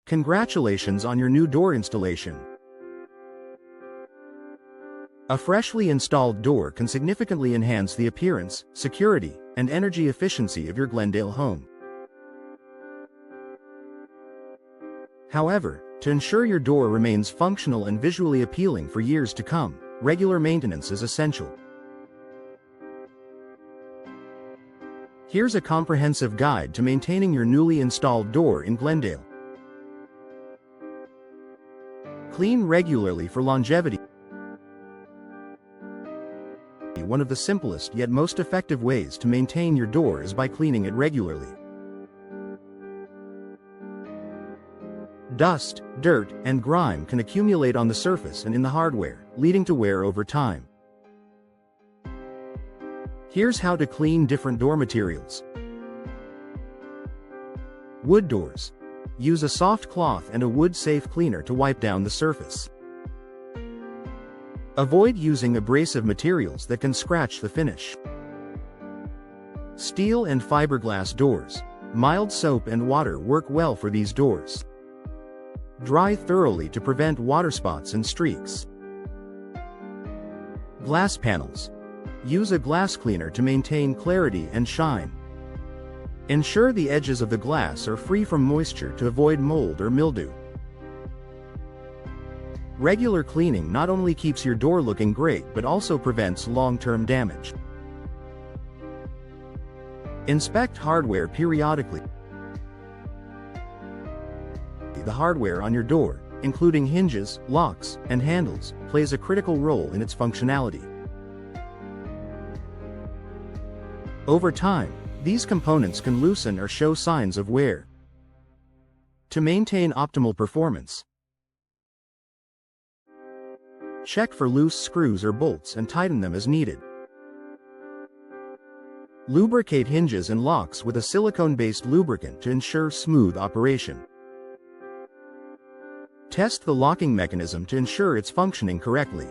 Congratulations on your new door installation. A freshly installed door can significantly enhance the appearance, security, and energy efficiency of your Glendale home. However, to ensure your door remains functional and visually appealing for years to come, regular maintenance is essential. Here's a comprehensive guide to maintaining your newly installed door in Glendale. Clean regularly for longevity. One of the simplest yet most effective ways to maintain your door is by cleaning it regularly. Dust, dirt, and grime can accumulate on the surface and in the hardware, leading to wear over time. Here's how to clean different door materials. Wood doors. Use a soft cloth and a wood-safe cleaner to wipe down the surface. Avoid using abrasive materials that can scratch the finish. Steel and fiberglass doors. Mild soap and water work well for these doors. Dry thoroughly to prevent water spots and streaks. Glass panels. Use a glass cleaner to maintain clarity and shine. Ensure the edges of the glass are free from moisture to avoid mold or mildew. Regular cleaning not only keeps your door looking great but also prevents long-term damage. Inspect hardware periodically. The hardware on your door, including hinges, locks, and handles, plays a critical role in its functionality. Over time, these components can loosen or show signs of wear. To maintain optimal performance, check for loose screws or bolts and tighten them as needed. Lubricate hinges and locks with a silicone-based lubricant to ensure smooth operation. Test the locking mechanism to ensure it's functioning correctly.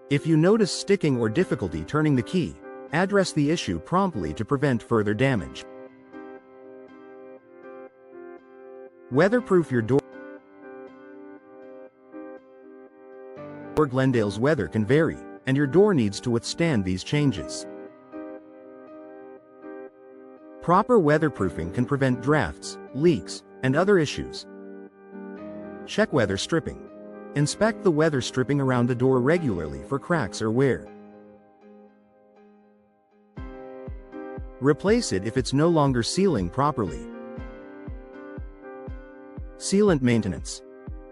If you notice sticking or difficulty turning the key, address the issue promptly to prevent further damage. Weatherproof your door. Glendale's weather can vary, and your door needs to withstand these changes. Proper weatherproofing can prevent drafts, leaks, and other issues. Check weather stripping. Inspect the weather stripping around the door regularly for cracks or wear. Replace it if it's no longer sealing properly. Sealant maintenance.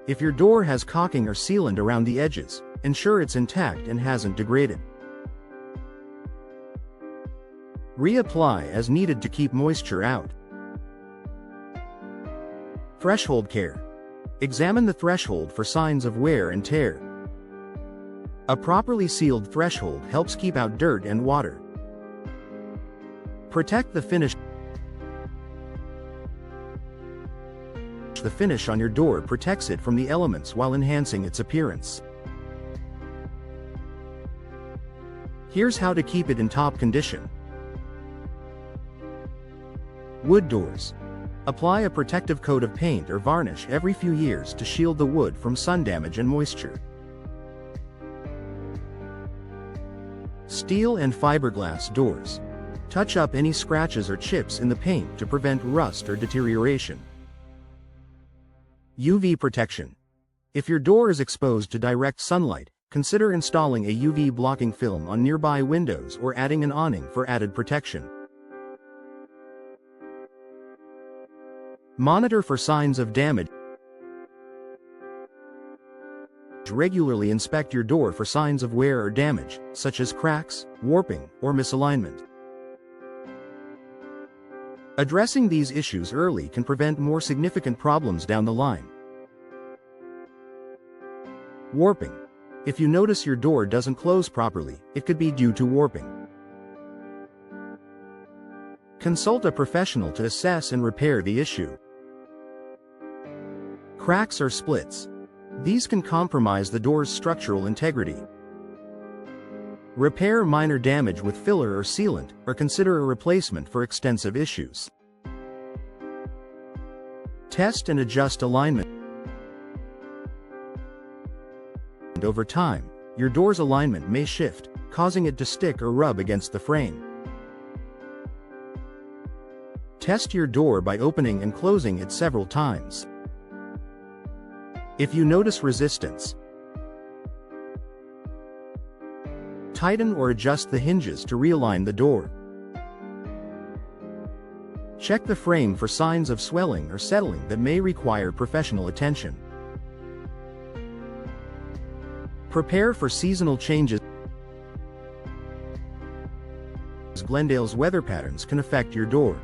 If your door has caulking or sealant around the edges, ensure it's intact and hasn't degraded. Reapply as needed to keep moisture out. Threshold care. Examine the threshold for signs of wear and tear. A properly sealed threshold helps keep out dirt and water. Protect the finish. The finish on your door protects it from the elements while enhancing its appearance. Here's how to keep it in top condition. Wood doors. Apply a protective coat of paint or varnish every few years to shield the wood from sun damage and moisture. Steel and fiberglass doors. Touch up any scratches or chips in the paint to prevent rust or deterioration. UV protection. If your door is exposed to direct sunlight, consider installing a UV blocking film on nearby windows or adding an awning for added protection. Monitor for signs of damage. Regularly inspect your door for signs of wear or damage, such as cracks, warping, or misalignment. Addressing these issues early can prevent more significant problems down the line. Warping. If you notice your door doesn't close properly, it could be due to warping. Consult a professional to assess and repair the issue. Cracks or splits. These can compromise the door's structural integrity. Repair minor damage with filler or sealant, or consider a replacement for extensive issues. Test and adjust alignment. And over time, your door's alignment may shift, causing it to stick or rub against the frame. Test your door by opening and closing it several times. If you notice resistance, tighten or adjust the hinges to realign the door. Check the frame for signs of swelling or settling that may require professional attention. Prepare for seasonal changes. Glendale's weather patterns can affect your door.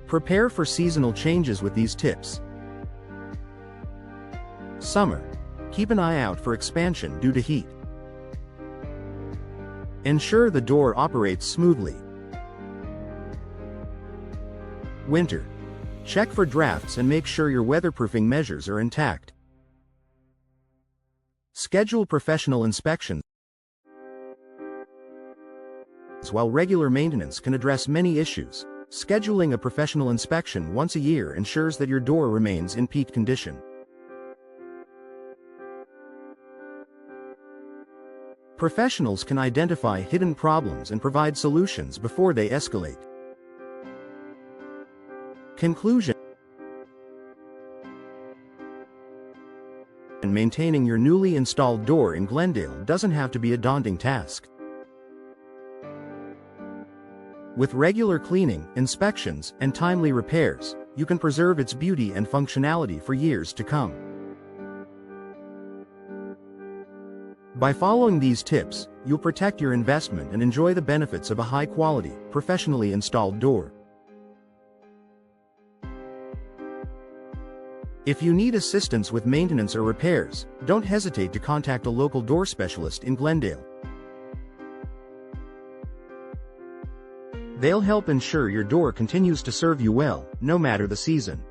Prepare for seasonal changes with these tips. Summer. Keep an eye out for expansion due to heat. Ensure the door operates smoothly. Winter. Check for drafts and make sure your weatherproofing measures are intact. Schedule professional inspections. While regular maintenance can address many issues, scheduling a professional inspection once a year ensures that your door remains in peak condition. Professionals can identify hidden problems and provide solutions before they escalate. Conclusion. Maintaining your newly installed door in Glendale doesn't have to be a daunting task. With regular cleaning, inspections, and timely repairs, you can preserve its beauty and functionality for years to come. By following these tips, you'll protect your investment and enjoy the benefits of a high-quality, professionally installed door. If you need assistance with maintenance or repairs, don't hesitate to contact a local door specialist in Glendale. They'll help ensure your door continues to serve you well, no matter the season.